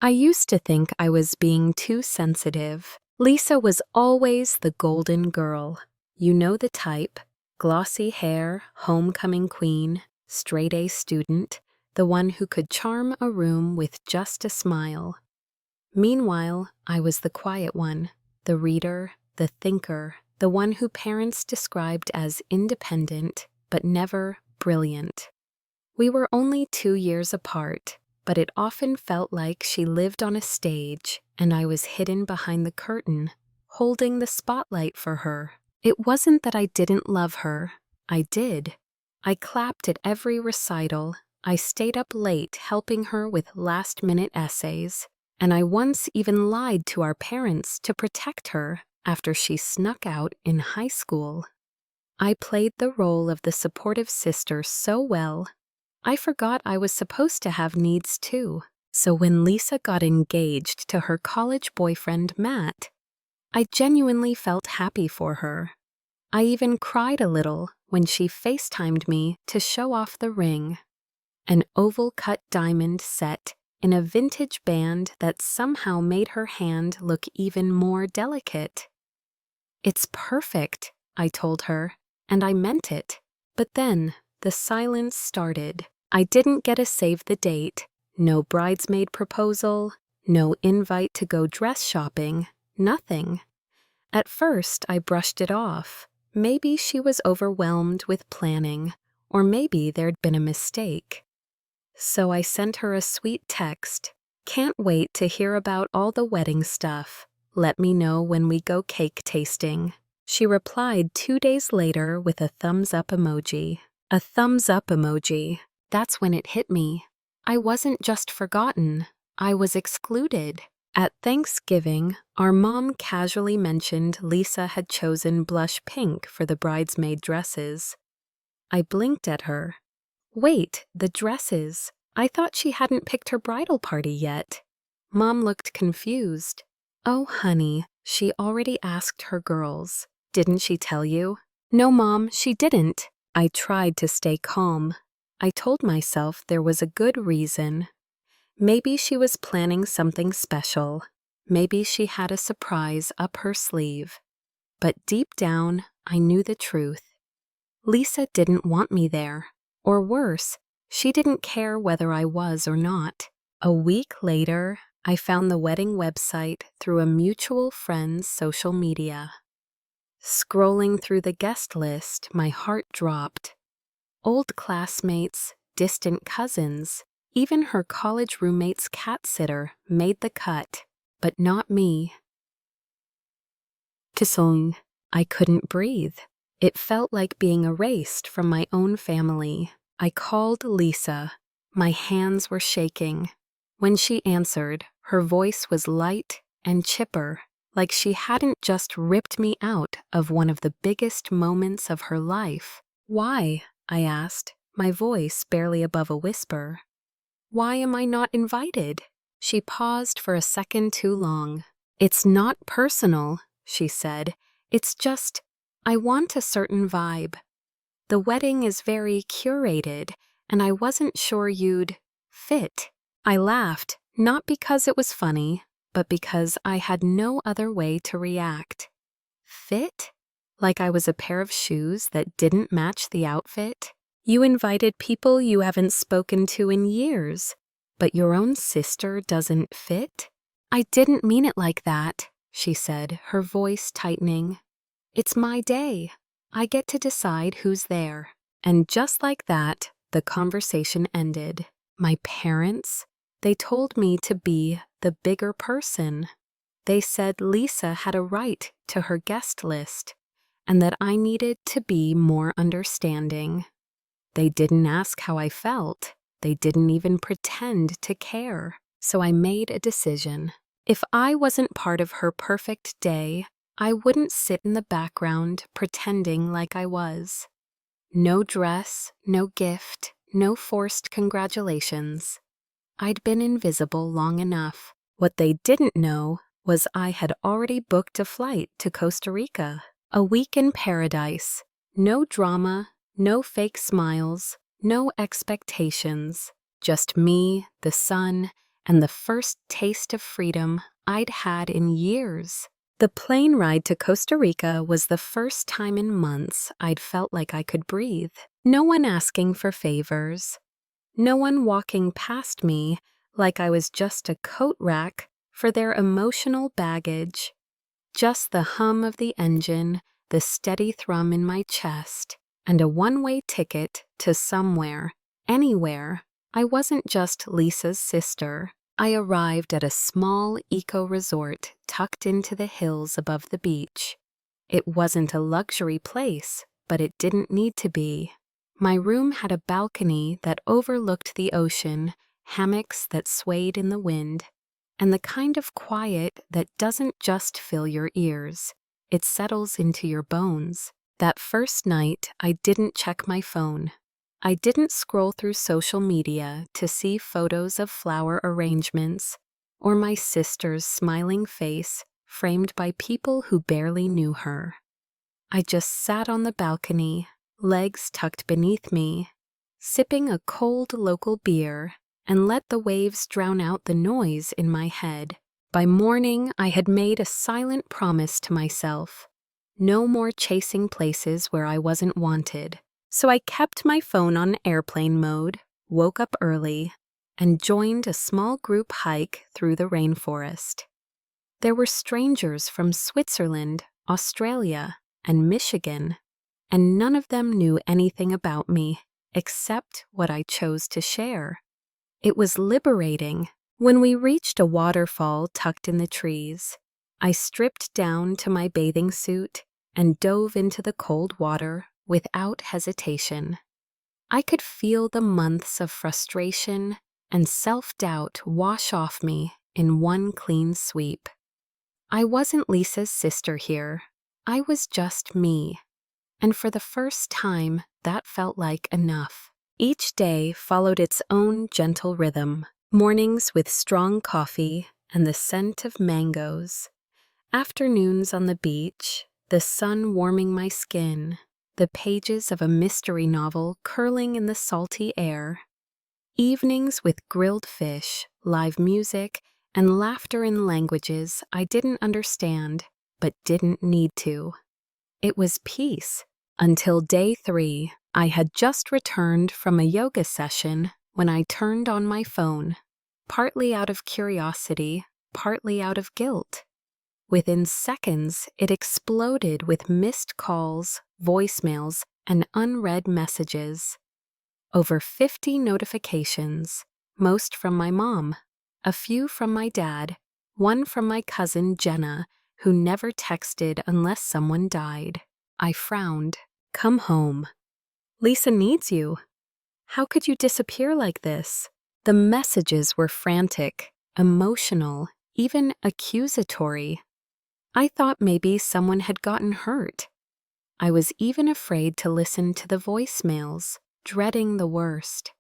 I used to think I was being too sensitive. Lisa was always the golden girl. You know the type: glossy hair, homecoming queen, straight-A student, the one who could charm a room with just a smile. Meanwhile, I was the quiet one, the reader, the thinker, the one who parents described as independent, but never brilliant. We were only 2 years apart, but it often felt like she lived on a stage and I was hidden behind the curtain, holding the spotlight for her. It wasn't that I didn't love her. I did. I clapped at every recital. I stayed up late helping her with last-minute essays, and I once even lied to our parents to protect her after she snuck out in high school. I played the role of the supportive sister so well, I forgot I was supposed to have needs too. So when Lisa got engaged to her college boyfriend Matt, I genuinely felt happy for her. I even cried a little when she FaceTimed me to show off the ring, an oval-cut diamond set in a vintage band that somehow made her hand look even more delicate. "It's perfect," I told her, and I meant it. But then the silence started. I didn't get a save the date, no bridesmaid proposal, no invite to go dress shopping, nothing. At first, I brushed it off. Maybe she was overwhelmed with planning, or maybe there'd been a mistake. So I sent her a sweet text. "Can't wait to hear about all the wedding stuff. Let me know when we go cake tasting." She replied 2 days later with a thumbs up emoji. A thumbs up emoji. That's when it hit me. I wasn't just forgotten. I was excluded. At Thanksgiving, our mom casually mentioned Lisa had chosen blush pink for the bridesmaid dresses. I blinked at her. Wait, the dresses. I thought she hadn't picked her bridal party yet. Mom looked confused. "Oh, honey, she already asked her girls. Didn't she tell you?" "No, Mom, she didn't." I tried to stay calm. I told myself there was a good reason. Maybe she was planning something special. Maybe she had a surprise up her sleeve. But deep down, I knew the truth. Lisa didn't want me there. Or worse, she didn't care whether I was or not. A week later, I found the wedding website through a mutual friend's social media. Scrolling through the guest list, my heart dropped. Old classmates, distant cousins, even her college roommate's cat sitter made the cut, but not me. Kisung. I couldn't breathe. It felt like being erased from my own family. I called Lisa. My hands were shaking. When she answered, her voice was light and chipper, like she hadn't just ripped me out of one of the biggest moments of her life. "Why?" I asked, my voice barely above a whisper. "Why am I not invited?" She paused for a second too long. "It's not personal," she said. "It's just, I want a certain vibe. The wedding is very curated, and I wasn't sure you'd fit." I laughed, not because it was funny, but because I had no other way to react. Fit? Like I was a pair of shoes that didn't match the outfit? You invited people you haven't spoken to in years, but your own sister doesn't fit? "I didn't mean it like that," she said, her voice tightening. "It's my day. I get to decide who's there." And just like that, the conversation ended. My parents? They told me to be the bigger person. They said Lisa had a right to her guest list, and that I needed to be more understanding. They didn't ask how I felt. They didn't even pretend to care. So I made a decision. If I wasn't part of her perfect day, I wouldn't sit in the background pretending like I was. No dress, no gift, no forced congratulations. I'd been invisible long enough. What they didn't know was I had already booked a flight to Costa Rica. A week in paradise. No drama, no fake smiles, no expectations. Just me, the sun, and the first taste of freedom I'd had in years. The plane ride to Costa Rica was the first time in months I'd felt like I could breathe. No one asking for favors. No one walking past me like I was just a coat rack for their emotional baggage. Just the hum of the engine, the steady thrum in my chest, and a one-way ticket to somewhere, anywhere. I wasn't just Lisa's sister. I arrived at a small eco-resort tucked into the hills above the beach. It wasn't a luxury place, but it didn't need to be. My room had a balcony that overlooked the ocean, hammocks that swayed in the wind, and the kind of quiet that doesn't just fill your ears, it settles into your bones. That first night, I didn't check my phone. I didn't scroll through social media to see photos of flower arrangements or my sister's smiling face framed by people who barely knew her. I just sat on the balcony, legs tucked beneath me, sipping a cold local beer, and let the waves drown out the noise in my head. By morning, I had made a silent promise to myself. No more chasing places where I wasn't wanted. So I kept my phone on airplane mode, woke up early, and joined a small group hike through the rainforest. There were strangers from Switzerland, Australia, and Michigan, and none of them knew anything about me except what I chose to share. It was liberating. When we reached a waterfall tucked in the trees, I stripped down to my bathing suit and dove into the cold water without hesitation. I could feel the months of frustration and self-doubt wash off me in one clean sweep. I wasn't Lisa's sister here. I was just me. And for the first time, that felt like enough. Each day followed its own gentle rhythm. Mornings with strong coffee and the scent of mangoes. Afternoons on the beach, the sun warming my skin, the pages of a mystery novel curling in the salty air. Evenings with grilled fish, live music, and laughter in languages I didn't understand, but didn't need to. It was peace. Until day 3, I had just returned from a yoga session when I turned on my phone, partly out of curiosity, partly out of guilt. Within seconds, it exploded with missed calls, voicemails, and unread messages. Over 50 notifications, most from my mom, a few from my dad, one from my cousin Jenna, who never texted unless someone died. I frowned. Come home. Lisa needs you. How could you disappear like this? The messages were frantic, emotional, even accusatory. I thought maybe someone had gotten hurt. I was even afraid to listen to the voicemails, dreading the worst.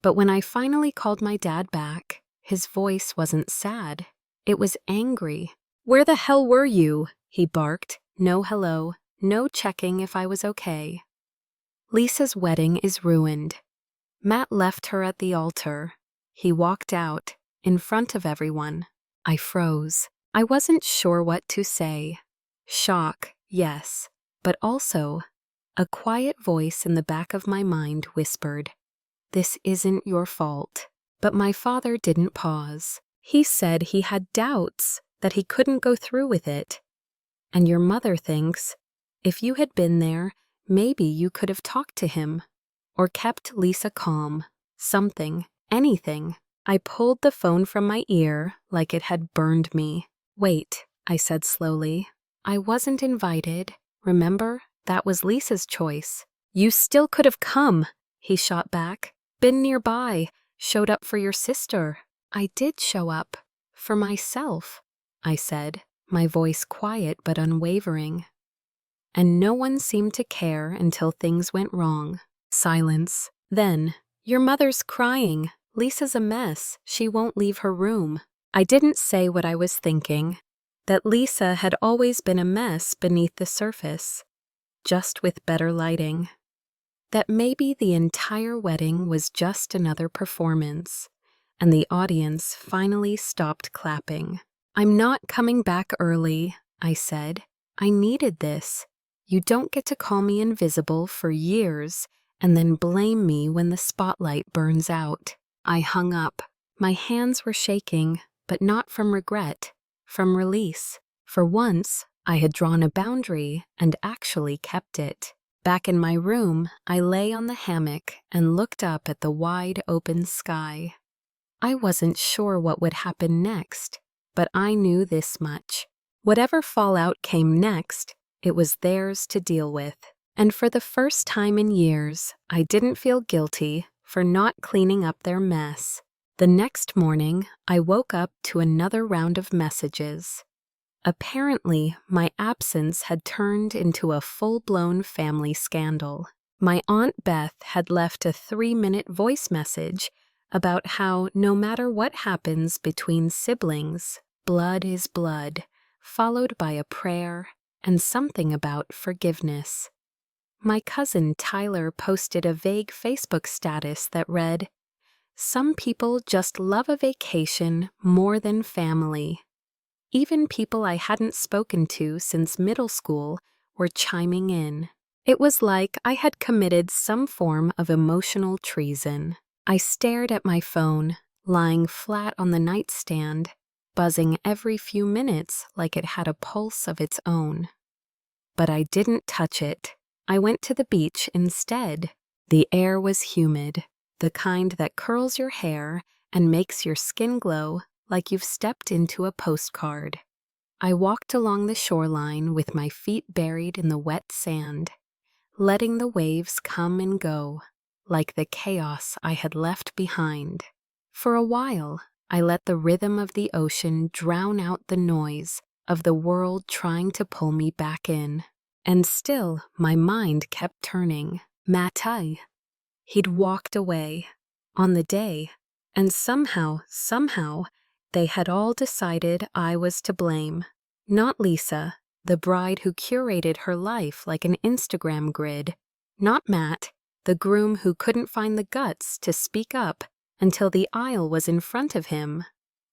But when I finally called my dad back, his voice wasn't sad. It was angry. "Where the hell were you?" he barked. No hello, no checking if I was okay. Lisa's wedding is ruined. Matt left her at the altar. He walked out, in front of everyone. I froze. I wasn't sure what to say. Shock, yes, but also, a quiet voice in the back of my mind whispered, "This isn't your fault." But my father didn't pause. He said he had doubts, that he couldn't go through with it. And your mother thinks, if you had been there, maybe you could have talked to him, or kept Lisa calm, something, anything. I pulled the phone from my ear like it had burned me. "Wait," I said slowly. "I wasn't invited, remember? That was Lisa's choice." "You still could have come," he shot back. "Been nearby, showed up for your sister." "I did show up. For myself," I said, my voice quiet but unwavering. And no one seemed to care until things went wrong. Silence. Then, "Your mother's crying. Lisa's a mess. She won't leave her room." I didn't say what I was thinking, that Lisa had always been a mess beneath the surface, just with better lighting. That maybe the entire wedding was just another performance, and the audience finally stopped clapping. "I'm not coming back early," I said. "I needed this. You don't get to call me invisible for years and then blame me when the spotlight burns out." I hung up. My hands were shaking, but not from regret, from release. For once, I had drawn a boundary and actually kept it. Back in my room, I lay on the hammock and looked up at the wide open sky. I wasn't sure what would happen next, but I knew this much. Whatever fallout came next, it was theirs to deal with. And for the first time in years, I didn't feel guilty for not cleaning up their mess. The next morning, I woke up to another round of messages. Apparently, my absence had turned into a full-blown family scandal. My Aunt Beth had left a 3-minute voice message about how no matter what happens between siblings, blood is blood, followed by a prayer and something about forgiveness. My cousin Tyler posted a vague Facebook status that read, "Some people just love a vacation more than family." Even people I hadn't spoken to since middle school were chiming in. It was like I had committed some form of emotional treason. I stared at my phone, lying flat on the nightstand, buzzing every few minutes like it had a pulse of its own. But I didn't touch it. I went to the beach instead. The air was humid, the kind that curls your hair and makes your skin glow like you've stepped into a postcard. I walked along the shoreline with my feet buried in the wet sand, letting the waves come and go, like the chaos I had left behind. For a while, I let the rhythm of the ocean drown out the noise of the world trying to pull me back in. And still, my mind kept turning. Matai. He'd walked away on the day, and somehow, they had all decided I was to blame. Not Lisa, the bride who curated her life like an Instagram grid. Not Matt, the groom who couldn't find the guts to speak up until the aisle was in front of him.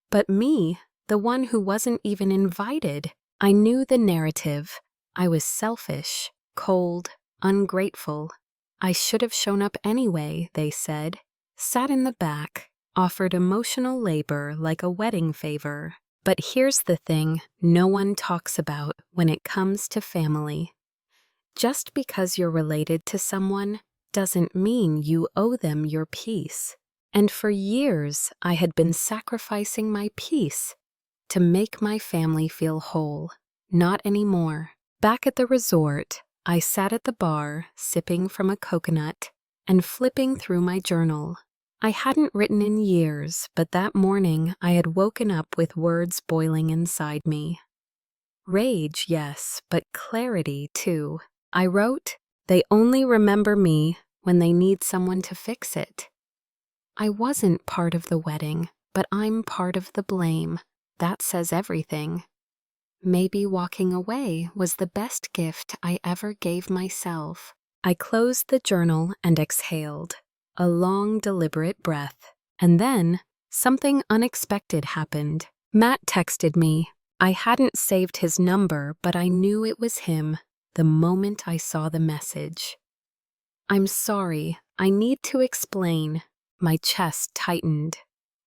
But me, the one who wasn't even invited. I knew the narrative. I was selfish, cold, ungrateful. I should have shown up anyway, they said. Sat in the back, offered emotional labor like a wedding favor. But here's the thing no one talks about when it comes to family. Just because you're related to someone doesn't mean you owe them your peace. And for years, I had been sacrificing my peace to make my family feel whole. Not anymore. Back at the resort, I sat at the bar, sipping from a coconut and flipping through my journal. I hadn't written in years, but that morning I had woken up with words boiling inside me. Rage, yes, but clarity, too. I wrote, "They only remember me when they need someone to fix it." I wasn't part of the wedding, but I'm part of the blame. That says everything. Maybe walking away was the best gift I ever gave myself. I closed the journal and exhaled. A long, deliberate breath. And then, something unexpected happened. Matt texted me. I hadn't saved his number, but I knew it was him the moment I saw the message. "I'm sorry, I need to explain." My chest tightened.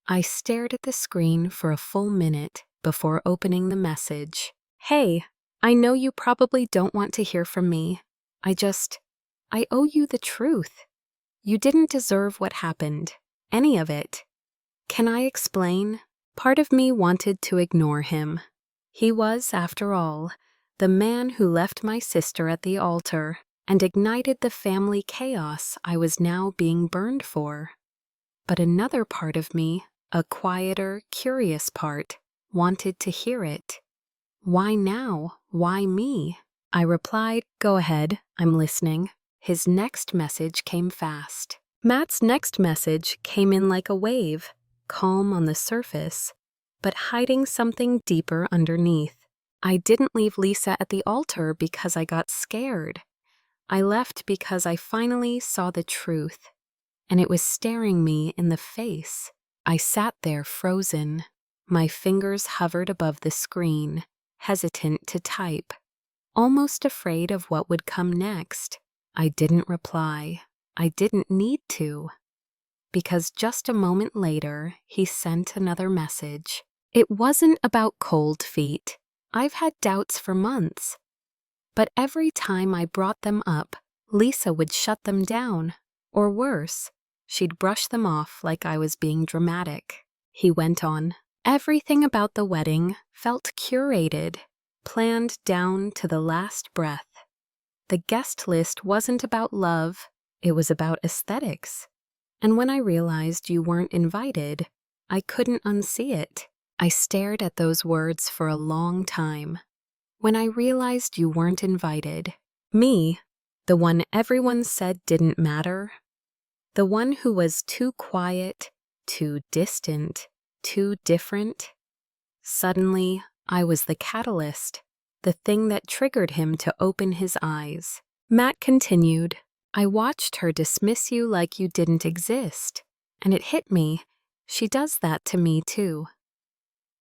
I stared at the screen for a full minute before opening the message. "Hey, I know you probably don't want to hear from me. I owe you the truth. You didn't deserve what happened, any of it. Can I explain?" Part of me wanted to ignore him. He was, after all, the man who left my sister at the altar and ignited the family chaos I was now being burned for. But another part of me, a quieter, curious part, wanted to hear it. "Why now? Why me?" I replied, "Go ahead, I'm listening." His next message came fast. Matt's next message came in like a wave, calm on the surface, but hiding something deeper underneath. I didn't leave Lisa at the altar because I got scared. I left because I finally saw the truth, and it was staring me in the face. I sat there frozen. My fingers hovered above the screen, hesitant to type, almost afraid of what would come next. I didn't reply. I didn't need to. Because just a moment later, he sent another message. It wasn't about cold feet. I've had doubts for months. But every time I brought them up, Lisa would shut them down. Or worse, she'd brush them off like I was being dramatic. He went on. Everything about the wedding felt curated, planned down to the last breath. The guest list wasn't about love, it was about aesthetics. And when I realized you weren't invited, I couldn't unsee it. I stared at those words for a long time. When I realized you weren't invited, me, the one everyone said didn't matter, the one who was too quiet, too distant, too different, suddenly I was the catalyst, the thing that triggered him to open his eyes. Matt continued, I watched her dismiss you like you didn't exist, and it hit me. She does that to me too.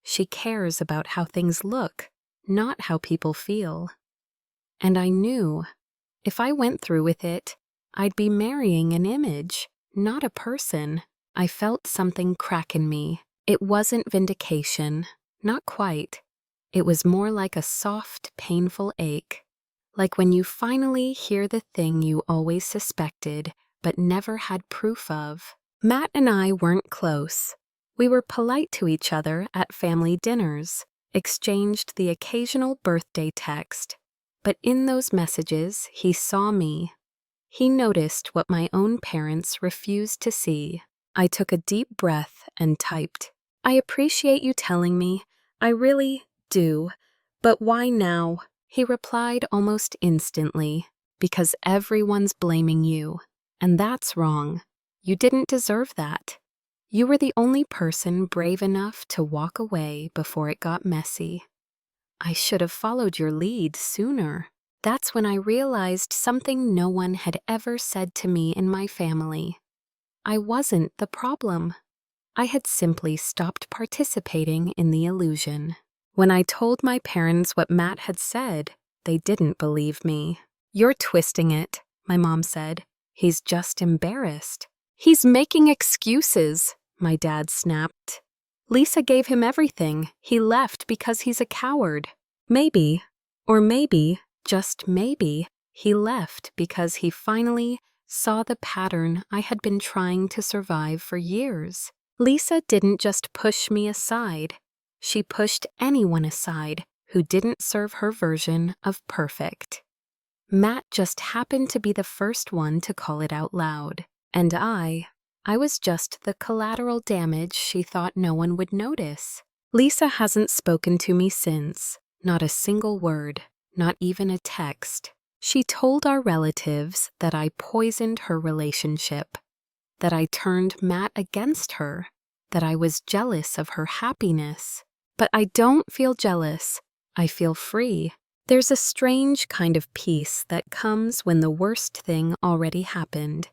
She cares about how things look, not how people feel. And I knew, if I went through with it, I'd be marrying an image, not a person. I felt something crack in me. It wasn't vindication, not quite. It was more like a soft, painful ache. Like when you finally hear the thing you always suspected, but never had proof of. Matt and I weren't close. We were polite to each other at family dinners, exchanged the occasional birthday text. But in those messages, he saw me. He noticed what my own parents refused to see. I took a deep breath and typed, I appreciate you telling me. I really do. But why now? He replied almost instantly, because everyone's blaming you. And that's wrong. You didn't deserve that. You were the only person brave enough to walk away before it got messy. I should have followed your lead sooner. That's when I realized something no one had ever said to me in my family. I wasn't the problem. I had simply stopped participating in the illusion. When I told my parents what Matt had said, they didn't believe me. You're twisting it, my mom said. He's just embarrassed. He's making excuses, my dad snapped. Lisa gave him everything. He left because he's a coward. Maybe, or maybe, just maybe, he left because he finally saw the pattern I had been trying to survive for years. Lisa didn't just push me aside. She pushed anyone aside who didn't serve her version of perfect. Matt just happened to be the first one to call it out loud. And I was just the collateral damage she thought no one would notice. Lisa hasn't spoken to me since. Not a single word, not even a text. She told our relatives that I poisoned her relationship, that I turned Matt against her, that I was jealous of her happiness. But I don't feel jealous. I feel free. There's a strange kind of peace that comes when the worst thing already happened,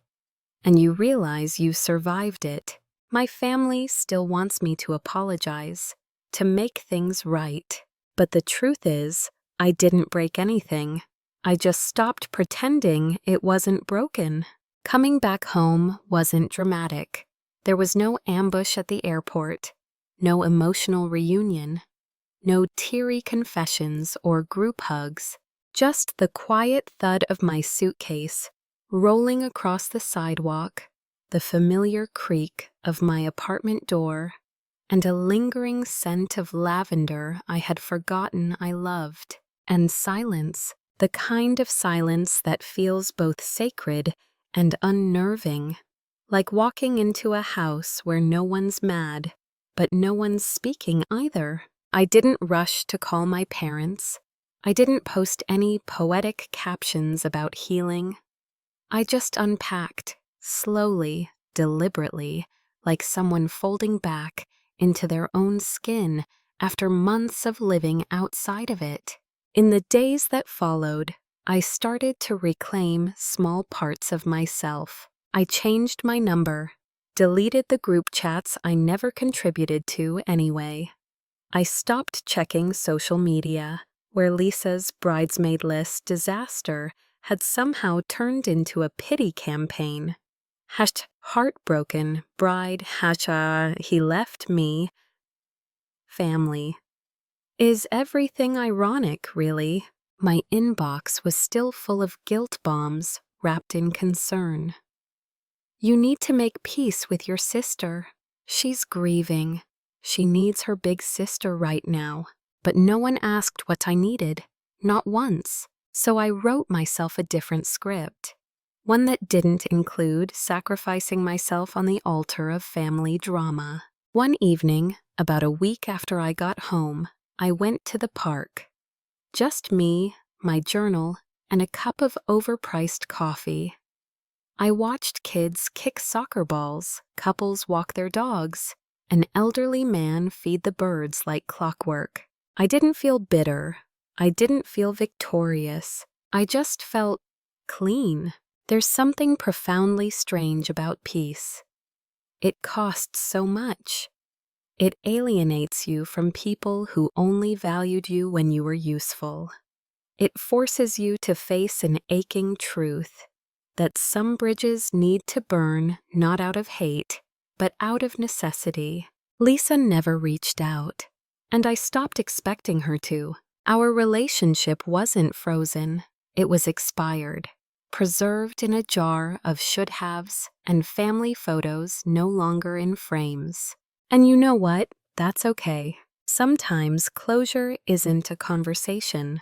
and you realize you survived it. My family still wants me to apologize, to make things right. But the truth is, I didn't break anything. I just stopped pretending it wasn't broken. Coming back home wasn't dramatic. There was no ambush at the airport, no emotional reunion, no teary confessions or group hugs, just the quiet thud of my suitcase rolling across the sidewalk, the familiar creak of my apartment door, and a lingering scent of lavender I had forgotten I loved, and silence, the kind of silence that feels both sacred and unnerving, like walking into a house where no one's mad, but no one's speaking either. I didn't rush to call my parents. I didn't post any poetic captions about healing. I just unpacked, slowly, deliberately, like someone folding back into their own skin after months of living outside of it. In the days that followed, I started to reclaim small parts of myself. I changed my number, deleted the group chats I never contributed to anyway. I stopped checking social media, where Lisa's bridesmaid list disaster had somehow turned into a pity campaign. Heartbroken bride, he left me. Family. Is everything ironic, really? My inbox was still full of guilt bombs wrapped in concern. You need to make peace with your sister. She's grieving. She needs her big sister right now. But no one asked what I needed, not once. So I wrote myself a different script. One that didn't include sacrificing myself on the altar of family drama. One evening, about a week after I got home, I went to the park. Just me, my journal, and a cup of overpriced coffee. I watched kids kick soccer balls, couples walk their dogs, an elderly man feed the birds like clockwork. I didn't feel bitter. I didn't feel victorious. I just felt clean. There's something profoundly strange about peace. It costs so much. It alienates you from people who only valued you when you were useful. It forces you to face an aching truth that some bridges need to burn not out of hate, but out of necessity. Lisa never reached out, and I stopped expecting her to. Our relationship wasn't frozen. It was expired, preserved in a jar of should-haves and family photos no longer in frames. And you know what? That's okay. Sometimes closure isn't a conversation.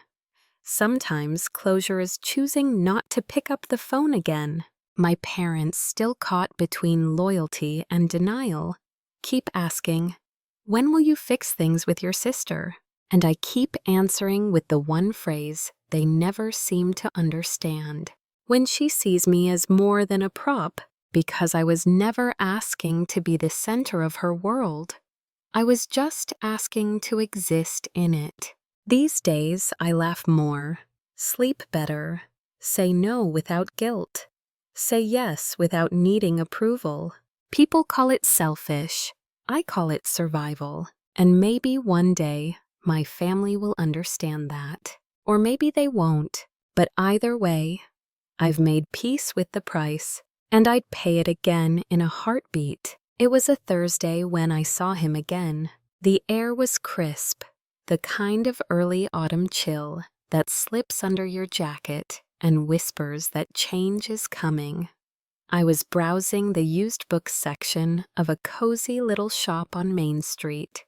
Sometimes closure is choosing not to pick up the phone again. My parents, still caught between loyalty and denial, keep asking, "When will you fix things with your sister?" And I keep answering with the one phrase they never seem to understand. When she sees me as more than a prop, because I was never asking to be the center of her world. I was just asking to exist in it. These days, I laugh more, sleep better, say no without guilt, say yes without needing approval. People call it selfish. I call it survival. And maybe one day, my family will understand that. Or maybe they won't. But either way, I've made peace with the price, and I'd pay it again in a heartbeat. It was a Thursday when I saw him again. The air was crisp. The kind of early autumn chill that slips under your jacket and whispers that change is coming. I was browsing the used books section of a cozy little shop on Main Street,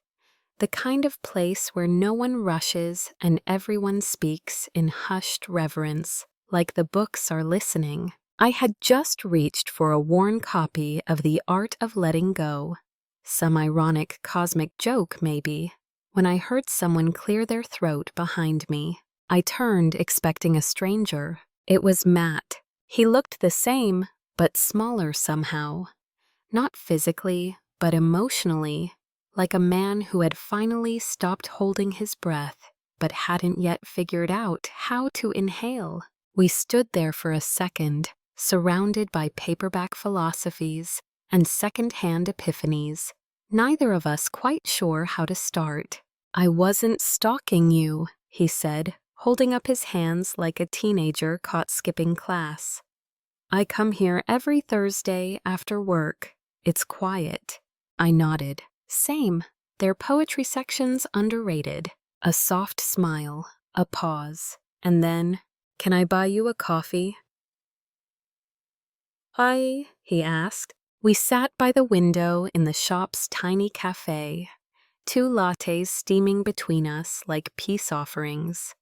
the kind of place where no one rushes and everyone speaks in hushed reverence, like the books are listening. I had just reached for a worn copy of The Art of Letting Go, some ironic cosmic joke maybe, when I heard someone clear their throat behind me. I turned, expecting a stranger. It was Matt. He looked the same, but smaller somehow. Not physically, but emotionally, like a man who had finally stopped holding his breath, but hadn't yet figured out how to inhale. We stood there for a second, surrounded by paperback philosophies and second-hand epiphanies, neither of us quite sure how to start. "I wasn't stalking you," he said, holding up his hands like a teenager caught skipping class. "I come here every Thursday after work. It's quiet." I nodded. "Same. Their poetry section's underrated." A soft smile, a pause, and then, "Can I buy you a coffee?" "Hi," he asked. We sat by the window in the shop's tiny cafe, 2 lattes steaming between us like peace offerings.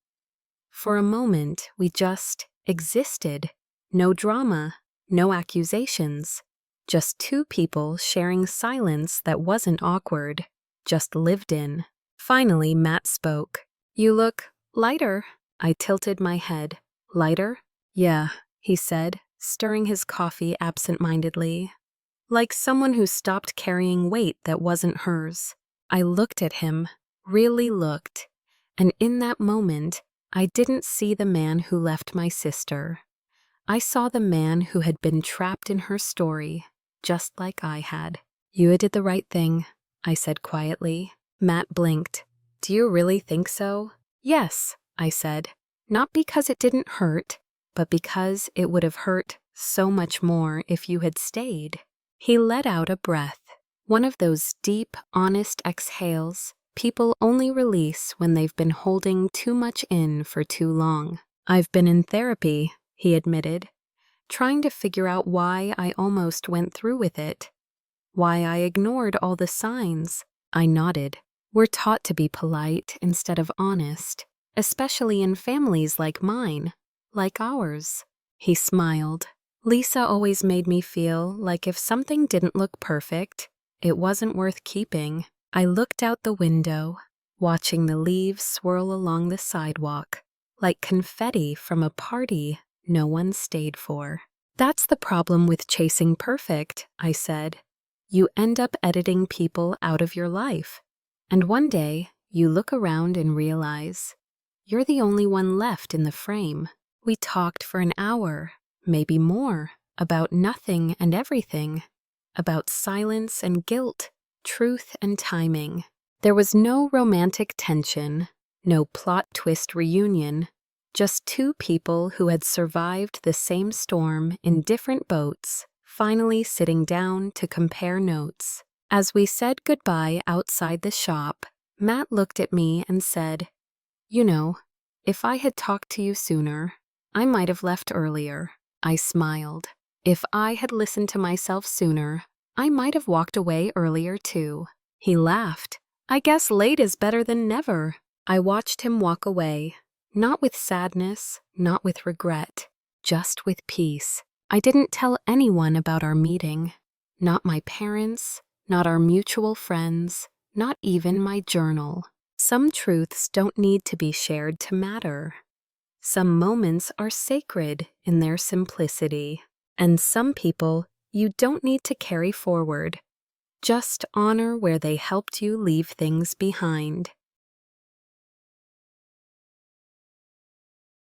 For a moment, we just existed. No drama, no accusations. Just 2 people sharing silence that wasn't awkward, just lived in. Finally, Matt spoke. "You look lighter." I tilted my head. "Lighter?" "Yeah," he said, stirring his coffee absent-mindedly. Like someone who stopped carrying weight that wasn't hers. I looked at him, really looked, and in that moment, I didn't see the man who left my sister. I saw the man who had been trapped in her story, just like I had. You did the right thing, I said quietly. Matt blinked. Do you really think so? Yes, I said. Not because it didn't hurt, but because it would have hurt so much more if you had stayed. He let out a breath, one of those deep, honest exhales people only release when they've been holding too much in for too long. I've been in therapy, he admitted, trying to figure out why I almost went through with it. Why I ignored all the signs. I nodded. We're taught to be polite instead of honest, especially in families like mine, like ours. He smiled. Lisa always made me feel like if something didn't look perfect, it wasn't worth keeping. I looked out the window, watching the leaves swirl along the sidewalk, like confetti from a party no one stayed for. That's the problem with chasing perfect, I said. You end up editing people out of your life. And one day, you look around and realize you're the only one left in the frame. We talked for an hour, maybe more, about nothing and everything, about silence and guilt, truth and timing. There was no romantic tension, no plot twist reunion, just two people who had survived the same storm in different boats, finally sitting down to compare notes. As we said goodbye outside the shop, Matt looked at me and said, You know, if I had talked to you sooner, I might have left earlier. I smiled. If I had listened to myself sooner, I might have walked away earlier too. He laughed. I guess late is better than never. I watched him walk away, not with sadness, not with regret, just with peace. I didn't tell anyone about our meeting. Not my parents, not our mutual friends, not even my journal. Some truths don't need to be shared to matter. Some moments are sacred in their simplicity, and some people you don't need to carry forward. Just honor where they helped you leave things behind.